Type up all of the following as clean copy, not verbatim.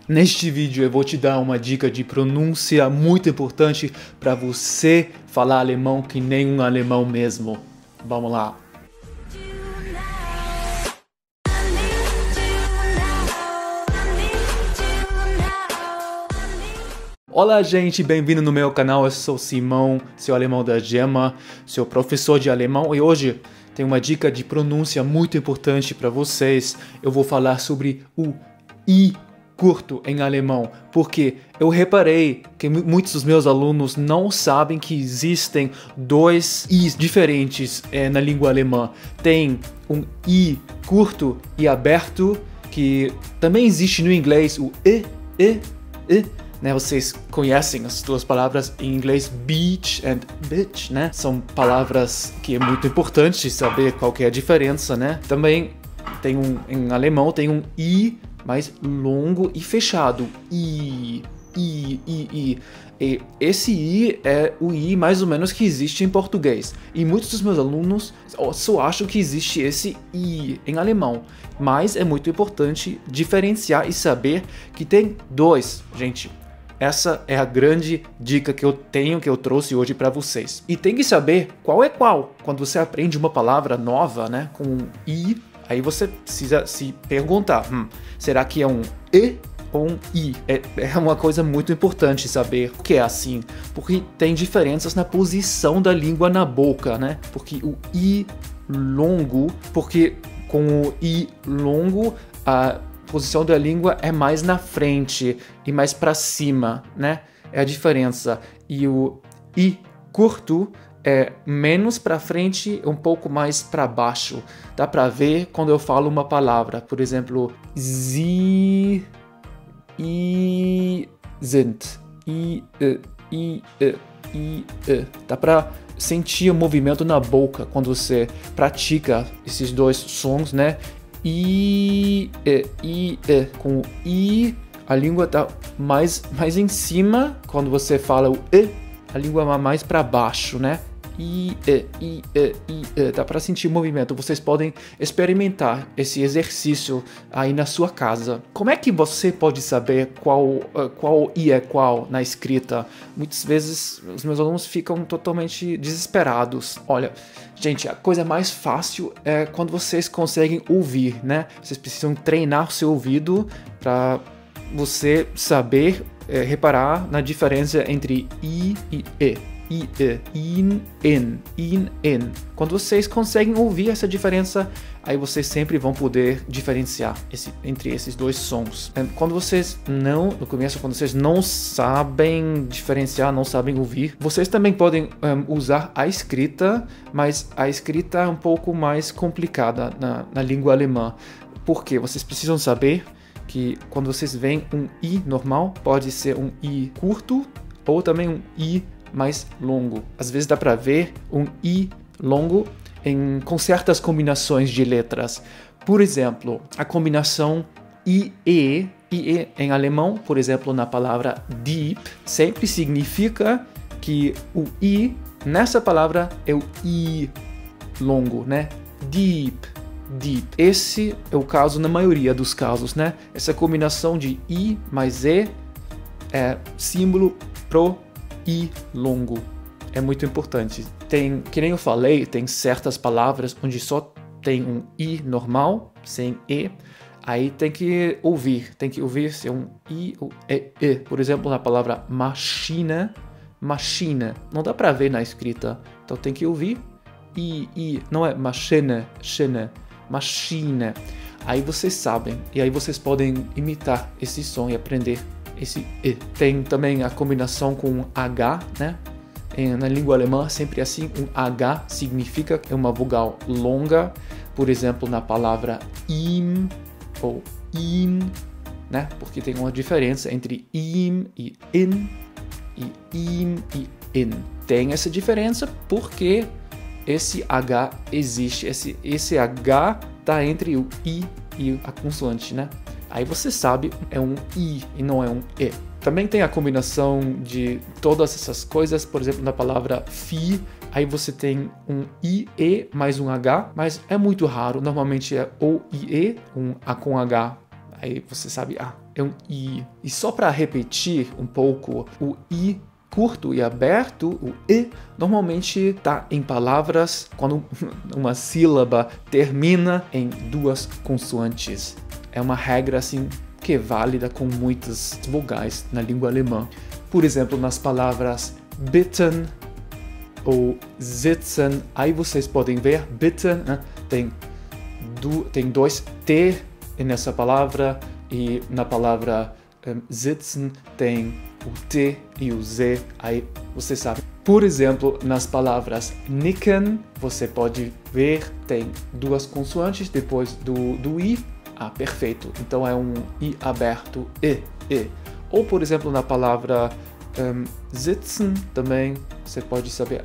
Neste vídeo eu vou te dar uma dica de pronúncia muito importante para você falar alemão que nem um alemão mesmo. Vamos lá! Olá gente, bem-vindo no meu canal, eu sou Simão, seu alemão da Gema, seu professor de alemão, e hoje tem uma dica de pronúncia muito importante para vocês. Eu vou falar sobre o I curto em alemão, porque eu reparei que muitos dos meus alunos não sabem que existem dois I's diferentes na língua alemã. Tem um I curto e aberto, que também existe no inglês, o E, né? Vocês conhecem as duas palavras em inglês, beach and bitch, né? São palavras que é muito importante saber qual que é a diferença, né? Também tem em alemão tem um I mais longo e fechado. I. E esse I é o I mais ou menos que existe em português. E muitos dos meus alunos só acham que existe esse I em alemão. Mas é muito importante diferenciar e saber que tem dois, gente. Essa é a grande dica que eu trouxe hoje para vocês. E tem que saber qual é qual. Quando você aprende uma palavra nova, né, com um I, aí você precisa se perguntar, será que é um E ou um I? É uma coisa muito importante saber o que é assim, porque tem diferenças na posição da língua na boca, né? Porque o I longo, porque com o I longo, a posição da língua é mais na frente e mais para cima, né? É a diferença. E o I curto é menos para frente, um pouco mais para baixo. Dá para ver quando eu falo uma palavra, por exemplo, Sie sind. Dá para sentir o movimento na boca quando você pratica esses dois sons, né? Com o I, a língua tá mais em cima. Quando você fala o E, a língua vai mais para baixo, né? Dá para sentir o movimento. Vocês podem experimentar esse exercício aí na sua casa. Como é que você pode saber qual I é qual na escrita? Muitas vezes os meus alunos ficam totalmente desesperados. Olha, gente, a coisa mais fácil é quando vocês conseguem ouvir, né? Vocês precisam treinar o seu ouvido para você saber reparar na diferença entre I e E. In. Quando vocês conseguem ouvir essa diferença, aí vocês sempre vão poder diferenciar entre esses dois sons. Quando vocês no começo, quando vocês não sabem diferenciar, não sabem ouvir, vocês também podem usar a escrita, mas a escrita é um pouco mais complicada na língua alemã. Por quê? Vocês precisam saber que quando vocês veem um I normal, pode ser um I curto ou também um I mais longo. Às vezes dá para ver um I longo com certas combinações de letras. Por exemplo, a combinação IE em alemão, por exemplo, na palavra deep, sempre significa que o I nessa palavra é o I longo, né? Deep. Esse é o caso na maioria dos casos, né? Essa combinação de I mais E é símbolo pro I longo. É muito importante. Que nem eu falei, tem certas palavras onde só tem um I normal, sem E. Aí tem que ouvir se é um I ou E. Por exemplo, na palavra machina. Não dá para ver na escrita. Então tem que ouvir. I. Não é machina. Aí vocês sabem. E aí vocês podem imitar esse som e aprender esse E. Tem também a combinação com H, né? Na língua alemã, sempre assim, um H significa que é uma vogal longa. Por exemplo, na palavra ihm ou in, né? Porque tem uma diferença entre ihm e in, e ihm e in. Tem essa diferença porque esse H existe. Esse H está entre o I e a consoante, né? Aí você sabe, é um I e não é um E. Também tem a combinação de todas essas coisas, por exemplo, na palavra fi, aí você tem um IE mais um H, mas é muito raro, normalmente é ou IE, um A com H, aí você sabe, é um I. E só para repetir um pouco, o I curto e aberto, o E, normalmente está em palavras quando uma sílaba termina em duas consoantes. É uma regra assim que é válida com muitas vogais na língua alemã. Por exemplo, nas palavras bitten ou sitzen, aí vocês podem ver, bitten, né? Tem dois T nessa palavra, e na palavra sitzen tem o T e o Z, aí você sabe. Por exemplo, nas palavras nicken, você pode ver, tem duas consoantes depois do I. Ah, perfeito. Então é um I aberto, E. Ou, por exemplo, na palavra sitzen também, você pode saber,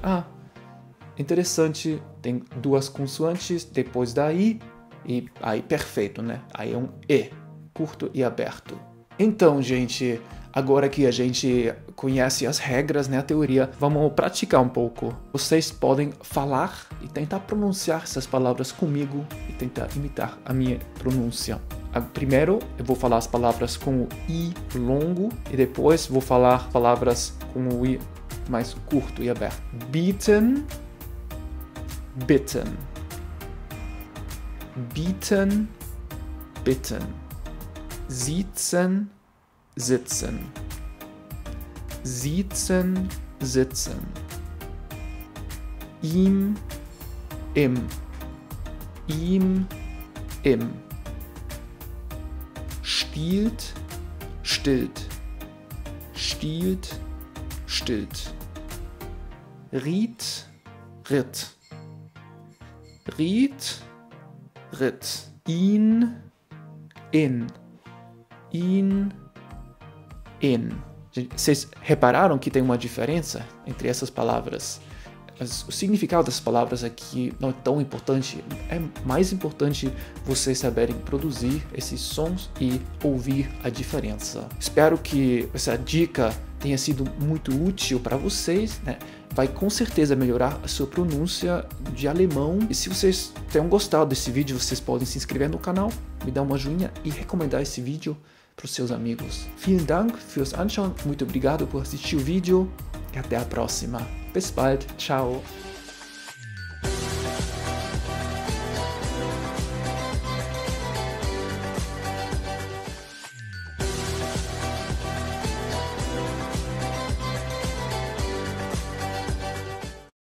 interessante, tem duas consoantes depois da I, e aí perfeito, né? Aí é um E, curto e aberto. Então, gente, agora que a gente conhece as regras, né, a teoria, vamos praticar um pouco. Vocês podem falar e tentar pronunciar essas palavras comigo e tentar imitar a minha pronúncia. Primeiro, eu vou falar as palavras com o I longo e depois vou falar palavras com o I mais curto e aberto. Bieten, bitten. Bieten, bitten. Sitzen, sitzen. Sitzen, sitzen. Ihm, im. Ihm, im. Stiehlt, stillt. Stiehlt, stillt. Riet, ritt. Riet, ritt. Ihn, in. In. Vocês repararam que tem uma diferença entre essas palavras? O significado das palavras aqui não é tão importante. É mais importante vocês saberem produzir esses sons e ouvir a diferença. Espero que essa dica tenha sido muito útil para vocês, né? Vai com certeza melhorar a sua pronúncia de alemão. E se vocês tenham gostado desse vídeo, vocês podem se inscrever no canal, me dar uma joinha e recomendar esse vídeo para os seus amigos. Vielen Dank fürs Anschauen, muito obrigado por assistir o vídeo e até a próxima. Bis bald, tchau!